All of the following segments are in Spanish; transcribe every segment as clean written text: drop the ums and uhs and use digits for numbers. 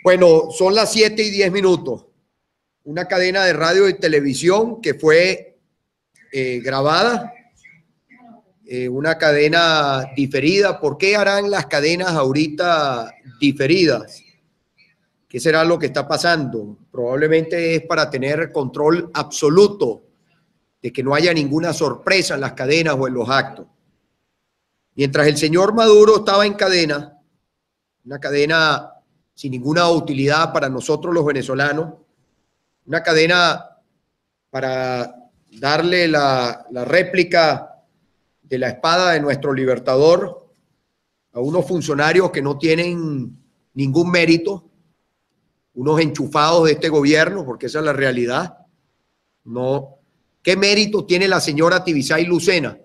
Bueno, son las 7:10. Una cadena de radio y televisión que fue grabada, una cadena diferida. ¿Por qué harán las cadenas ahorita diferidas? ¿Qué será lo que está pasando? Probablemente es para tener control absoluto de que no haya ninguna sorpresa en las cadenas o en los actos. Mientras el señor Maduro estaba en cadena, una cadena sin ninguna utilidad para nosotros los venezolanos, una cadena para darle la réplica de la espada de nuestro libertador a unos funcionarios que no tienen ningún mérito, unos enchufados de este gobierno, porque esa es la realidad. No. ¿Qué mérito tiene la señora Tibisay Lucena?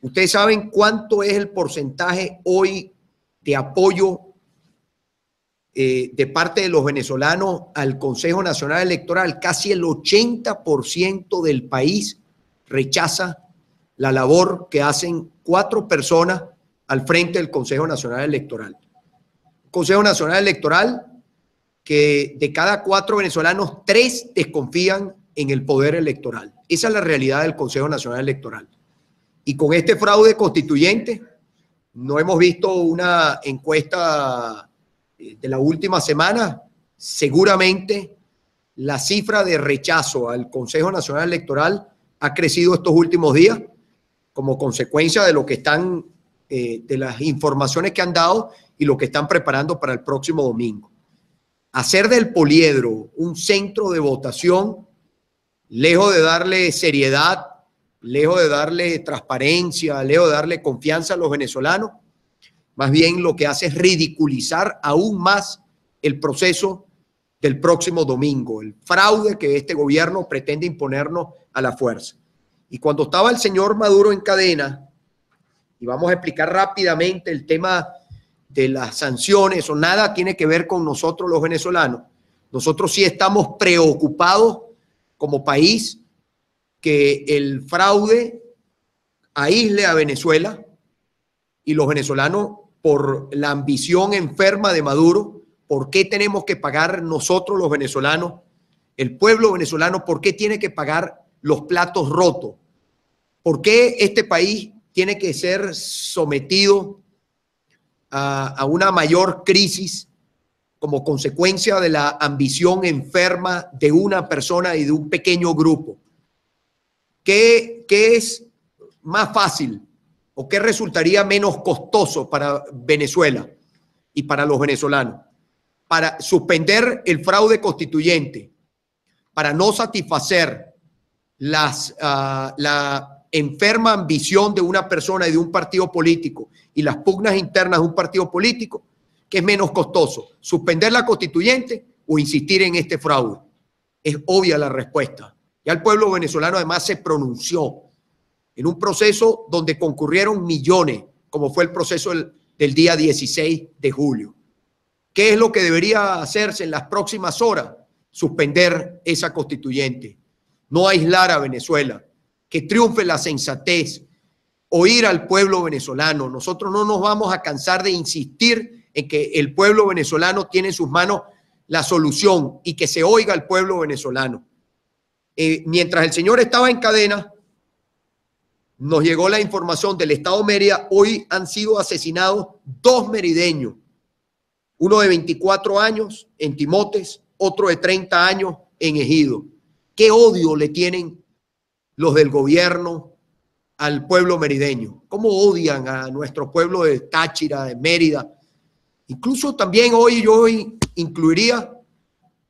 ¿Ustedes saben cuánto es el porcentaje hoy de apoyo de parte de los venezolanos al Consejo Nacional Electoral? Casi el 80% del país rechaza la labor que hacen 4 personas al frente del Consejo Nacional Electoral. Consejo Nacional Electoral que de cada 4 venezolanos, 3 desconfían en el poder electoral. Esa es la realidad del Consejo Nacional Electoral. Y con este fraude constituyente, no hemos visto una encuesta de la última semana. Seguramente la cifra de rechazo al Consejo Nacional Electoral ha crecido estos últimos días como consecuencia de lo que están, de las informaciones que han dado y lo que están preparando para el próximo domingo. Hacer del Poliedro un centro de votación, lejos de darle seriedad, lejos de darle transparencia, lejos de darle confianza a los venezolanos, más bien lo que hace es ridiculizar aún más el proceso del próximo domingo, el fraude que este gobierno pretende imponernos a la fuerza. Y cuando estaba el señor Maduro en cadena, y vamos a explicar rápidamente el tema de las sanciones, o nada tiene que ver con nosotros los venezolanos. Nosotros sí estamos preocupados como país que el fraude aísle a Venezuela y los venezolanos, por la ambición enferma de Maduro, ¿por qué tenemos que pagar nosotros los venezolanos, el pueblo venezolano, por qué tiene que pagar los platos rotos? ¿Por qué este país tiene que ser sometido a una mayor crisis como consecuencia de la ambición enferma de una persona y de un pequeño grupo? ¿Qué es más fácil o qué resultaría menos costoso para Venezuela y para los venezolanos? Para suspender el fraude constituyente, para no satisfacer la enferma ambición de una persona y de un partido político y las pugnas internas de un partido político, ¿qué es menos costoso? ¿Suspender la constituyente o insistir en este fraude? Es obvia la respuesta. Ya el pueblo venezolano además se pronunció en un proceso donde concurrieron millones, como fue el proceso del día 16 de julio. ¿Qué es lo que debería hacerse en las próximas horas? Suspender esa constituyente, no aislar a Venezuela, que triunfe la sensatez, oír al pueblo venezolano. Nosotros no nos vamos a cansar de insistir en que el pueblo venezolano tiene en sus manos la solución y que se oiga al pueblo venezolano. Mientras el señor estaba en cadena, nos llegó la información del estado Mérida. Hoy han sido asesinados 2 merideños, uno de 24 años en Timotes, otro de 30 años en Ejido. ¿Qué odio le tienen los del gobierno al pueblo merideño? ¿Cómo odian a nuestro pueblo de Táchira, de Mérida? Incluso también hoy yo incluiría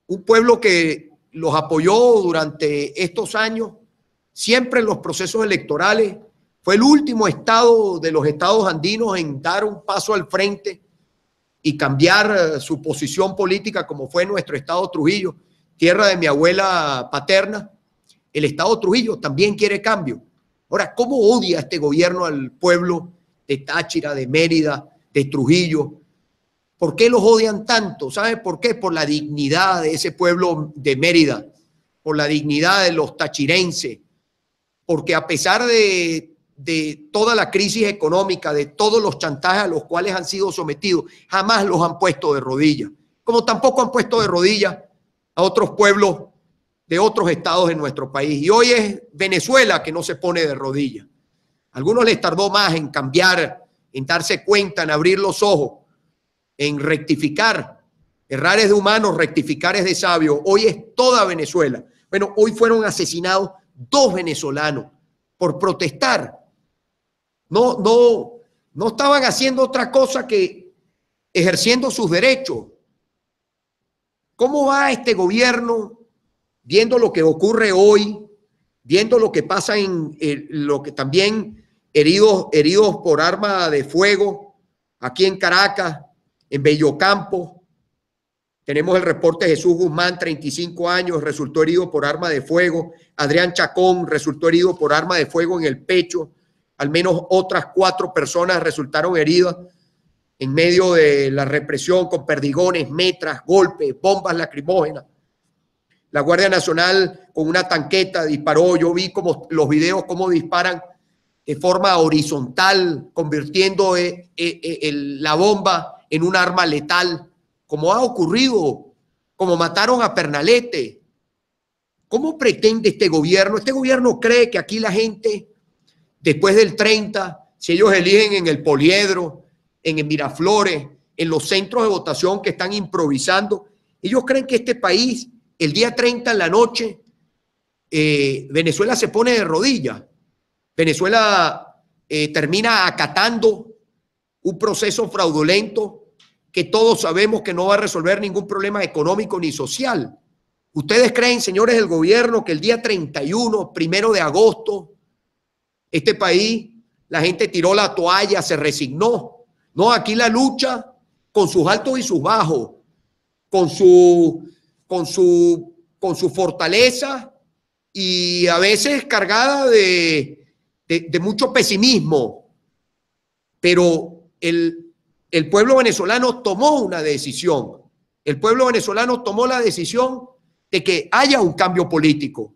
un pueblo que los apoyó durante estos años, siempre en los procesos electorales. Fue el último estado de los estados andinos en dar un paso al frente y cambiar su posición política, como fue nuestro estado Trujillo, tierra de mi abuela paterna. El estado Trujillo también quiere cambio. Ahora, ¿cómo odia este gobierno al pueblo de Táchira, de Mérida, de Trujillo? ¿Por qué los odian tanto? ¿Sabe por qué? Por la dignidad de ese pueblo de Mérida, por la dignidad de los tachirenses, porque a pesar de toda la crisis económica, de todos los chantajes a los cuales han sido sometidos, jamás los han puesto de rodillas, como tampoco han puesto de rodillas a otros pueblos de otros estados en nuestro país. Y hoy es Venezuela que no se pone de rodillas. A algunos les tardó más en cambiar, en darse cuenta, en abrir los ojos, en rectificar. Errar es de humanos, rectificar es de sabios. Hoy es toda Venezuela. Bueno, hoy fueron asesinados 2 venezolanos por protestar. No estaban haciendo otra cosa que ejerciendo sus derechos. ¿Cómo va este gobierno viendo lo que ocurre hoy, viendo lo que pasa en lo que también heridos por arma de fuego aquí en Caracas, en Bellocampo? Tenemos el reporte de Jesús Guzmán, 35 años, resultó herido por arma de fuego. Adrián Chacón resultó herido por arma de fuego en el pecho. Al menos otras 4 personas resultaron heridas en medio de la represión con perdigones, metras, golpes, bombas lacrimógenas. La Guardia Nacional con una tanqueta disparó. Yo vi como los videos cómo disparan de forma horizontal, convirtiendo la bomba en un arma letal, como ha ocurrido, como mataron a Pernalete. ¿Cómo pretende este gobierno? Este gobierno cree que aquí la gente, después del 30, si ellos eligen en el Poliedro, en el Miraflores, en los centros de votación que están improvisando, ellos creen que este país, el día 30 en la noche, Venezuela se pone de rodillas. Venezuela termina acatando un proceso fraudulento que todos sabemos que no va a resolver ningún problema económico ni social. ¿Ustedes creen, señores del gobierno, que el día 31, 1 de agosto, este país, la gente tiró la toalla, se resignó? No, aquí la lucha, con sus altos y sus bajos, con su fortaleza y a veces cargada de mucho pesimismo, pero el pueblo venezolano tomó una decisión. El pueblo venezolano tomó la decisión de que haya un cambio político.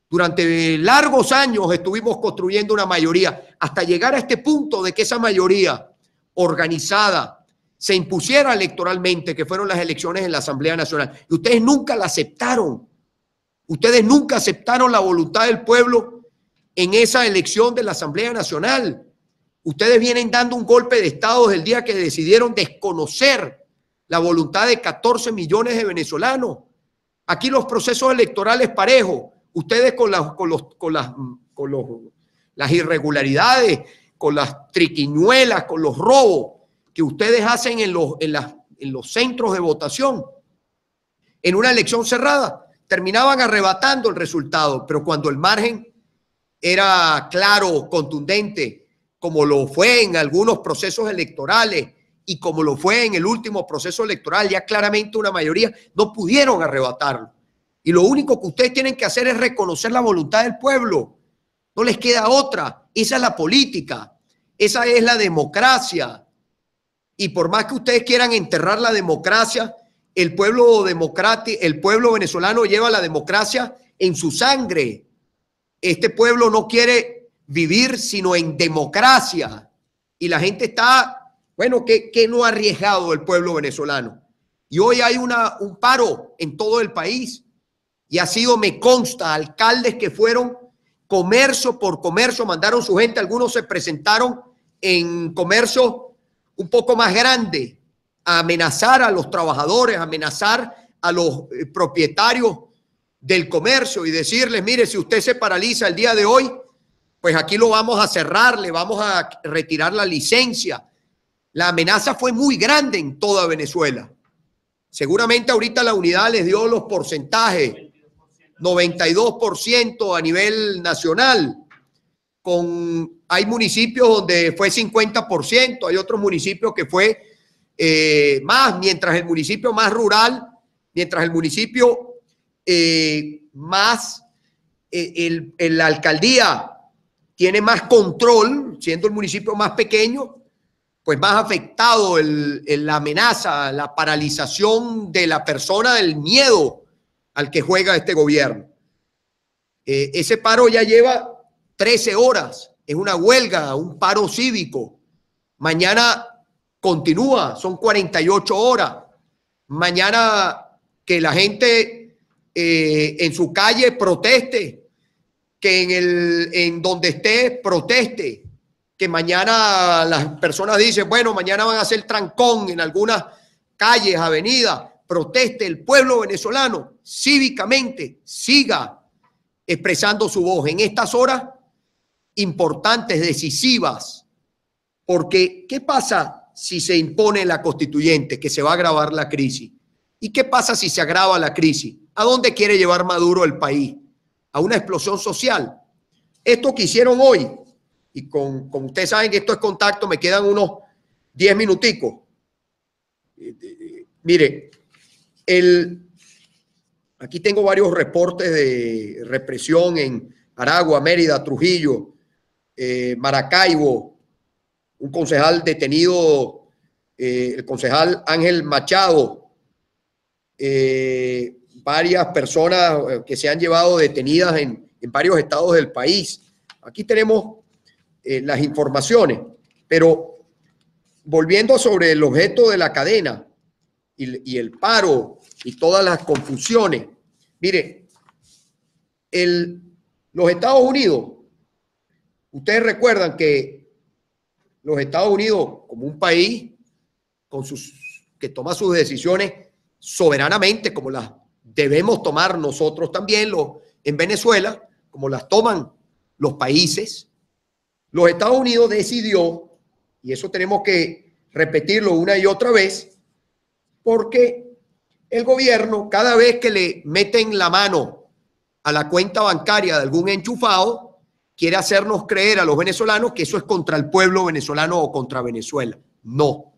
Durante largos años estuvimos construyendo una mayoría hasta llegar a este punto de que esa mayoría organizada se impusiera electoralmente, que fueron las elecciones en la Asamblea Nacional. Y ustedes nunca la aceptaron. Ustedes nunca aceptaron la voluntad del pueblo en esa elección de la Asamblea Nacional. Ustedes vienen dando un golpe de Estado desde el día que decidieron desconocer la voluntad de 14 millones de venezolanos. Aquí los procesos electorales parejos, ustedes con las irregularidades, con las triquiñuelas, con los robos que ustedes hacen en los centros de votación, en una elección cerrada, terminaban arrebatando el resultado. Pero cuando el margen era claro, contundente, como lo fue en algunos procesos electorales y como lo fue en el último proceso electoral, ya claramente una mayoría, no pudieron arrebatarlo. Y lo único que ustedes tienen que hacer es reconocer la voluntad del pueblo. No les queda otra. Esa es la política. Esa es la democracia. Y por más que ustedes quieran enterrar la democracia, el pueblo venezolano lleva la democracia en su sangre. Este pueblo no quiere vivir sino en democracia. Y la gente está, bueno, que no ha arriesgado el pueblo venezolano. Y hoy hay un paro en todo el país. Y ha sido, me consta, alcaldes que fueron comercio por comercio, mandaron su gente, algunos se presentaron en comercio un poco más grande a amenazar a los trabajadores, a amenazar a los propietarios del comercio y decirles, mire, si usted se paraliza el día de hoy, pues aquí lo vamos a cerrar, le vamos a retirar la licencia. La amenaza fue muy grande en toda Venezuela. Seguramente ahorita la unidad les dio los porcentajes, 92% a nivel nacional. Hay municipios donde fue 50%, hay otros municipios que fue más, mientras el municipio más rural, mientras el municipio más, la alcaldía tiene más control, siendo el municipio más pequeño, pues más afectado la amenaza, la paralización de la persona, del miedo al que juega este gobierno. Ese paro ya lleva 13 horas, es una huelga, un paro cívico. Mañana continúa, son 48 horas. mañana que la gente en su calle proteste, que en donde esté proteste, que mañana las personas dicen, bueno, mañana van a hacer trancón en algunas calles, avenidas, proteste el pueblo venezolano cívicamente, siga expresando su voz en estas horas importantes, decisivas, porque ¿qué pasa si se impone la constituyente, que se va a agravar la crisis? ¿Y qué pasa si se agrava la crisis? ¿A dónde quiere llevar Maduro el país? ¿A una explosión social? Esto que hicieron hoy, y con ustedes saben que esto es contacto, me quedan unos 10 minuticos. Mire, aquí tengo varios reportes de represión en Aragua, Mérida, Trujillo, Maracaibo, un concejal detenido, el concejal Ángel Machado, varias personas que se han llevado detenidas en varios estados del país. Aquí tenemos las informaciones, pero volviendo sobre el objeto de la cadena y el paro y todas las confusiones. Mire, los Estados Unidos, ustedes recuerdan que los Estados Unidos, como un país que toma sus decisiones soberanamente, como las debemos tomar nosotros también, en Venezuela, como las toman los países, los Estados Unidos decidió, y eso tenemos que repetirlo una y otra vez, porque el gobierno, cada vez que le meten la mano a la cuenta bancaria de algún enchufado, quiere hacernos creer a los venezolanos que eso es contra el pueblo venezolano o contra Venezuela. No.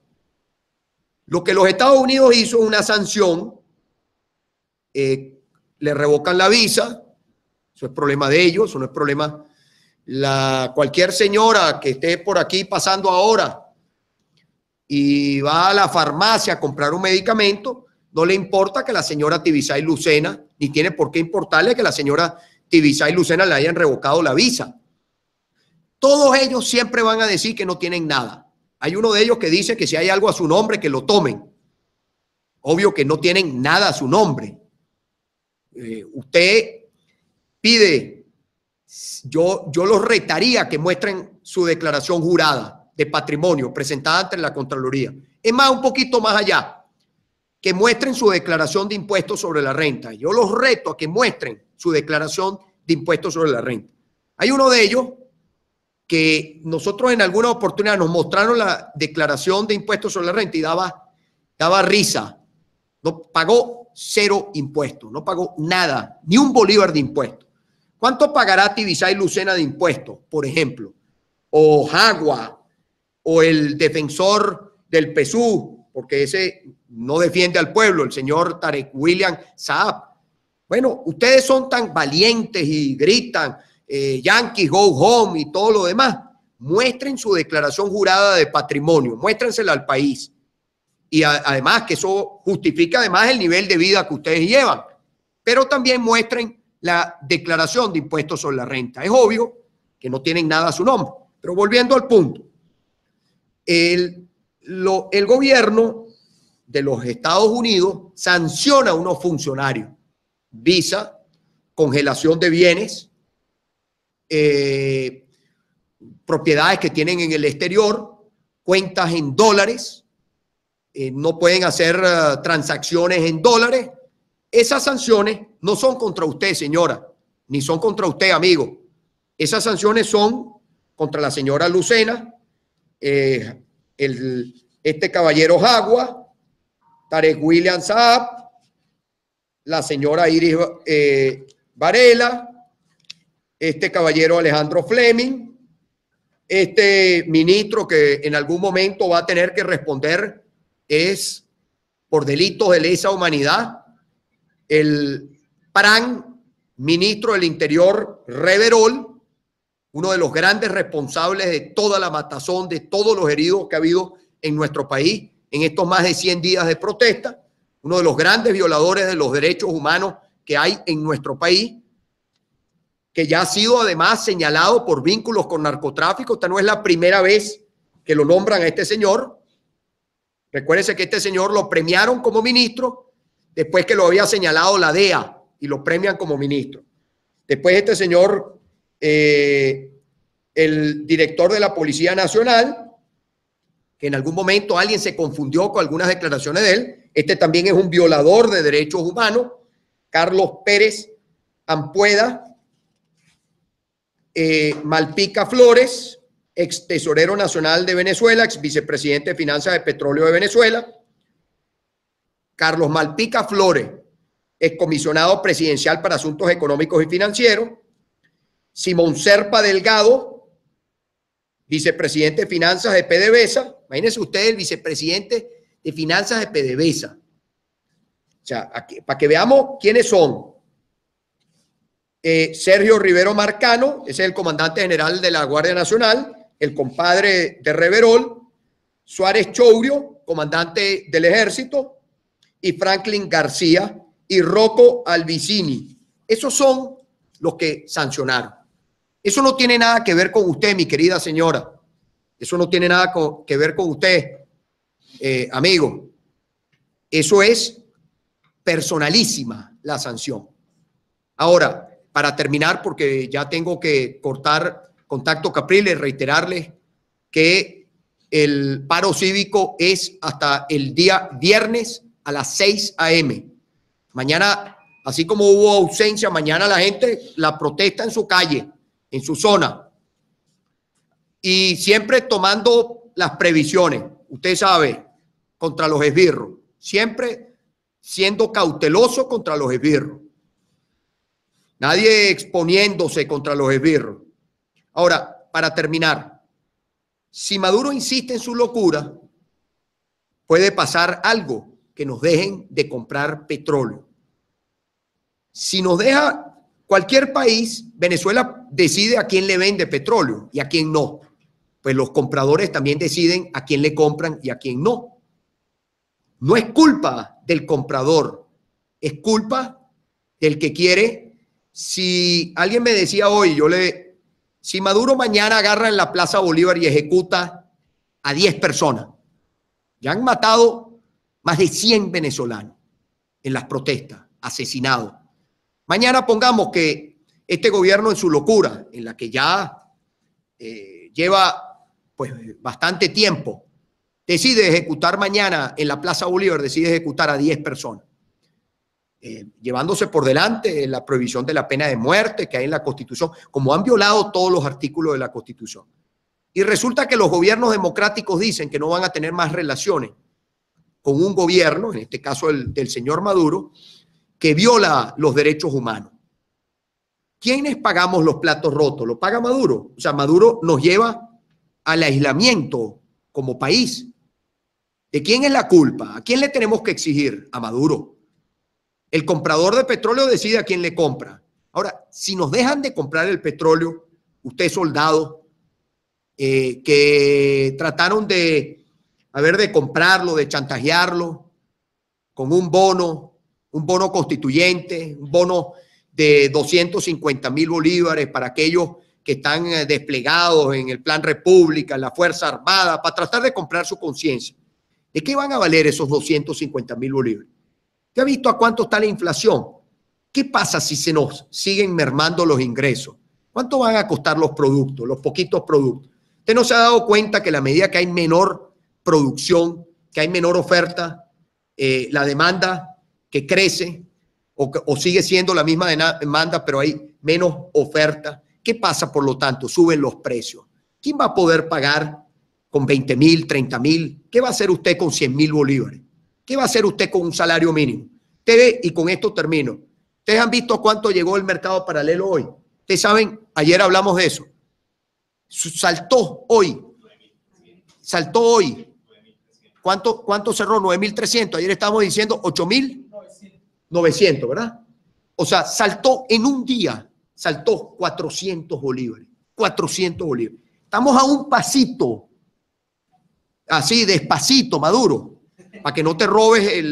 Lo que los Estados Unidos hizo es una sanción, le revocan la visa, eso es problema de ellos, eso no es problema. Cualquier señora que esté por aquí pasando ahora y va a la farmacia a comprar un medicamento, no le importa que la señora Tibisay Lucena, ni tiene por qué importarle que la señora Tibisay Lucena le hayan revocado la visa. Todos ellos siempre van a decir que no tienen nada. Hay uno de ellos que dice que si hay algo a su nombre, que lo tomen. Obvio que no tienen nada a su nombre. Usted pide, yo los retaría que muestren su declaración jurada de patrimonio presentada ante la Contraloría. Es más, un poquito más allá, que muestren su declaración de impuestos sobre la renta. Yo los reto a que muestren su declaración de impuestos sobre la renta. Hay uno de ellos que nosotros en alguna oportunidad nos mostraron la declaración de impuestos sobre la renta y daba risa. No pagó 0 impuestos, no pagó nada, ni un bolívar de impuestos. ¿Cuánto pagará Tibisay Lucena de impuestos, por ejemplo? O Jagua, o el defensor del PSUV, porque ese no defiende al pueblo, el señor Tarek William Saab. Bueno, ustedes son tan valientes y gritan Yankees go home y todo lo demás. Muestren su declaración jurada de patrimonio, muéstrensela al país. Y además que eso justifica además el nivel de vida que ustedes llevan. Pero también muestren la declaración de impuestos sobre la renta. Es obvio que no tienen nada a su nombre. Pero volviendo al punto, el gobierno de los Estados Unidos sanciona a unos funcionarios. Visa, congelación de bienes, propiedades que tienen en el exterior, cuentas en dólares, no pueden hacer transacciones en dólares. Esas sanciones no son contra usted, señora, ni son contra usted, amigo. Esas sanciones son contra la señora Lucena, este caballero Jagua, Tarek William Saab, la señora Iris Varela, este caballero Alejandro Fleming, este ministro que en algún momento va a tener que responder es por delitos de lesa humanidad, el ministro del Interior Reverol, uno de los grandes responsables de toda la matazón, de todos los heridos que ha habido en nuestro país en estos más de 100 días de protesta, uno de los grandes violadores de los derechos humanos que hay en nuestro país, que ya ha sido además señalado por vínculos con narcotráfico. Esta no es la primera vez que lo nombran a este señor. Recuérdese que este señor lo premiaron como ministro después que lo había señalado la DEA y lo premian como ministro. Después este señor, el director de la Policía Nacional, que en algún momento alguien se confundió con algunas declaraciones de él, este también es un violador de derechos humanos, Carlos Pérez Ampueda, Malpica Flores, ex tesorero nacional de Venezuela, ex vicepresidente de finanzas de Petróleo de Venezuela, Carlos Malpica Flores, ex comisionado presidencial para asuntos económicos y financieros, Simón Serpa Delgado, vicepresidente de finanzas de PDVSA. Imagínense ustedes, el vicepresidente de finanzas de PDVSA. O sea, aquí, para que veamos quiénes son. Sergio Rivero Marcano, ese es el comandante general de la Guardia Nacional, el compadre de Reverol, Suárez Chourio, comandante del Ejército, y Franklin García y Rocco Albicini. Esos son los que sancionaron. Eso no tiene nada que ver con usted, mi querida señora. Eso no tiene nada que ver con usted, amigo. Eso es personalísima la sanción. Ahora, para terminar, porque ya tengo que cortar contacto Capriles, reiterarles que el paro cívico es hasta el día viernes a las 6 a.m. Mañana, así como hubo ausencia, mañana la gente la protesta en su calle, en su zona. Y siempre tomando las previsiones, usted sabe, contra los esbirros. Siempre siendo cauteloso contra los esbirros. Nadie exponiéndose contra los esbirros. Ahora, para terminar, si Maduro insiste en su locura, puede pasar algo, que nos dejen de comprar petróleo. Si nos deja cualquier país, Venezuela decide a quién le vende petróleo y a quién no. Pues los compradores también deciden a quién le compran y a quién no. No es culpa del comprador, es culpa del que quiere. Si alguien me decía hoy, si Maduro mañana agarra en la Plaza Bolívar y ejecuta a 10 personas, ya han matado más de 100 venezolanos en las protestas, asesinados. Mañana pongamos que este gobierno en su locura, en la que ya lleva pues bastante tiempo, decide ejecutar mañana en la Plaza Bolívar, decide ejecutar a 10 personas. Llevándose por delante la prohibición de la pena de muerte que hay en la Constitución, como han violado todos los artículos de la Constitución. Y resulta que los gobiernos democráticos dicen que no van a tener más relaciones con un gobierno, en este caso del señor Maduro, que viola los derechos humanos. ¿Quiénes pagamos los platos rotos? ¿Lo paga Maduro? O sea, Maduro nos lleva al aislamiento como país. ¿De quién es la culpa? ¿A quién le tenemos que exigir? A Maduro. El comprador de petróleo decide a quién le compra. Ahora, si nos dejan de comprar el petróleo, usted soldado, que trataron de comprarlo, de chantajearlo con un bono constituyente, un bono de 250.000 bolívares para aquellos que están desplegados en el Plan República, en la Fuerza Armada, para tratar de comprar su conciencia. ¿De qué van a valer esos 250.000 bolívares? ¿Usted ha visto a cuánto está la inflación? ¿Qué pasa si se nos siguen mermando los ingresos? ¿Cuánto van a costar los productos, los poquitos productos? ¿Usted no se ha dado cuenta que a la medida que hay menor producción, que hay menor oferta, la demanda que crece o sigue siendo la misma demanda, pero hay menos oferta? ¿Qué pasa, por lo tanto? Suben los precios. ¿Quién va a poder pagar con 20.000, 30.000? ¿Qué va a hacer usted con 100.000 bolívares? ¿Qué va a hacer usted con un salario mínimo? Usted ve, y con esto termino. ¿Ustedes han visto cuánto llegó el mercado paralelo hoy? Ustedes saben, ayer hablamos de eso. Saltó hoy. ¿Cuánto cerró? 9.300. Ayer estábamos diciendo 8.900, ¿verdad? O sea, saltó en un día, saltó 400 bolívares. 400 bolívares. Estamos a un pasito, así despacito, Maduro, para que no te robes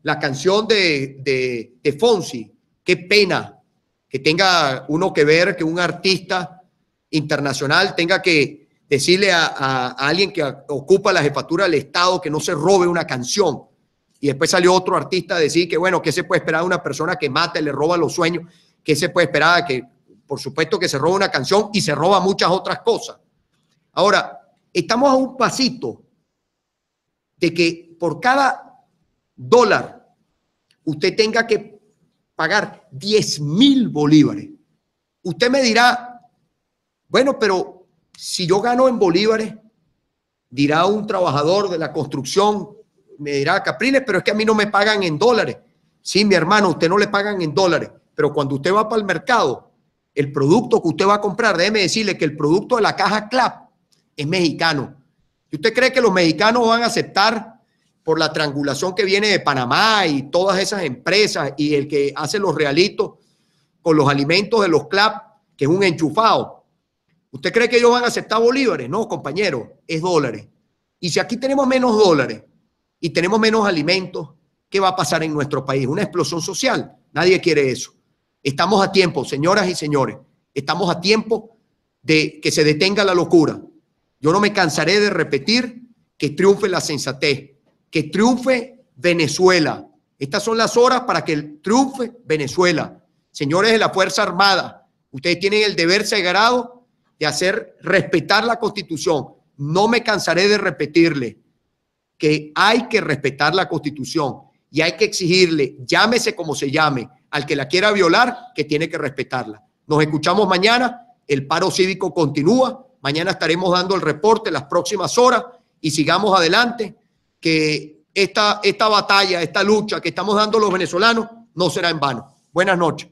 la canción de Fonsi. Qué pena que tenga uno que ver que un artista internacional tenga que decirle a alguien que ocupa la jefatura del Estado que no se robe una canción. Y después salió otro artista a decir que, bueno, ¿qué se puede esperar de una persona que mata y le roba los sueños? ¿Qué se puede esperar? Que, por supuesto, que se roba una canción y se roba muchas otras cosas. Ahora, estamos a un pasito de que por cada dólar usted tenga que pagar 10.000 bolívares. Usted me dirá, bueno, pero si yo gano en bolívares, dirá un trabajador de la construcción, me dirá, Capriles, pero es que a mí no me pagan en dólares. Sí, mi hermano, usted no le pagan en dólares, pero cuando usted va para el mercado, el producto que usted va a comprar, déjeme decirle que el producto de la caja CLAP es mexicano. ¿Y usted cree que los mexicanos van a aceptar por la triangulación que viene de Panamá y todas esas empresas y el que hace los realitos con los alimentos de los CLAP, que es un enchufado? ¿Usted cree que ellos van a aceptar bolívares? No, compañero, es dólares. Y si aquí tenemos menos dólares y tenemos menos alimentos, ¿qué va a pasar en nuestro país? Una explosión social. Nadie quiere eso. Estamos a tiempo, señoras y señores. Estamos a tiempo de que se detenga la locura. Yo no me cansaré de repetir que triunfe la sensatez, que triunfe Venezuela. Estas son las horas para que triunfe Venezuela. Señores de la Fuerza Armada, ustedes tienen el deber sagrado de hacer respetar la Constitución. No me cansaré de repetirle que hay que respetar la Constitución y hay que exigirle, llámese como se llame, al que la quiera violar, que tiene que respetarla. Nos escuchamos mañana. El paro cívico continúa. Mañana estaremos dando el reporte las próximas horas y sigamos adelante, que esta batalla, esta lucha que estamos dando los venezolanos no será en vano. Buenas noches.